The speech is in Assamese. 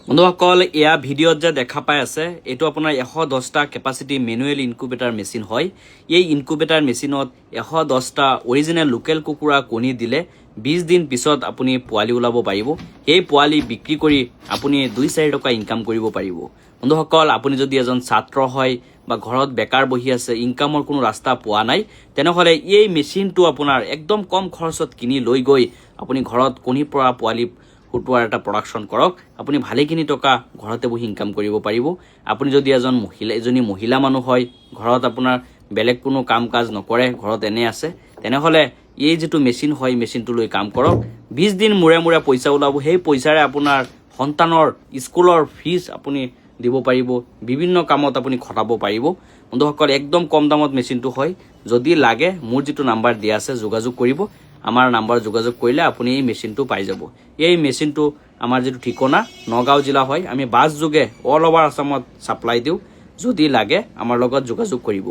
বন্ধুসকল এয়া ভিডিঅ'ত যে দেখা পাই আছে এইটো আপোনাৰ 110টা কেপাচিটি মেনুৱেল ইনকুবেটাৰ মেচিন হয়। এই ইনকুবেটাৰ মেচিনত 110টা অৰিজিনেল লোকেল কুকুৰা কণী দিলে 20 দিন পিছত আপুনি পোৱালি ওলাব পাৰিব। এই পোৱালি বিক্ৰী কৰি আপুনি 2-4 টকা ইনকাম কৰিব পাৰিব। বন্ধুসকল আপুনি যদি এজন ছাত্ৰ হয় বা ঘৰত বেকাৰ বহি আছে, ইনকামৰ কোনো ৰাস্তা পোৱা নাই, তেনেহলে এই মেচিনটো আপোনাৰ একদম কম খৰচত কিনি লৈ গৈ আপুনি ঘৰত কণীৰ পৰা পোৱালি ফুটোৱাৰ এটা প্ৰডাকশ্যন কৰক। আপুনি ভালেখিনি টকা ঘৰতে বহি ইনকাম কৰিব পাৰিব। আপুনি যদি এজনী মহিলা মানুহ হয়, ঘৰত আপোনাৰ বেলেগ কোনো কাম কাজ নকৰে, ঘৰত এনে আছে, তেনেহলে এই যেটো মেচিন হয় মেচিনটো লৈ কাম কৰক। 20 দিন মূৰে মূৰে পইচা ওলাব। সেই পইচাৰে আপোনাৰ সন্তানৰ স্কুলৰ ফিজ আপুনি দিব পাৰিব, বিভিন্ন কামত আপুনি খটাব পাৰিব। বন্ধুসকল একদম কম দামত মেচিনটো হয়। যদি লাগে মোৰ যেটো নাম্বাৰ দিয়া আছে যোগাযোগ কৰিব। আমাৰ নাম্বাৰ যোগাযোগ কৰিলে আপুনি এই মেচিনটো পাই যাব। এই মেচিনটো আমাৰ যেটো ঠিকনা নগাঁও জিলা হয়, আমি বাছ যোগে অল ওভাৰ আসামত সাপ্লাই দিও। যদি লাগে আমাৰ লগত যোগাযোগ কৰিব।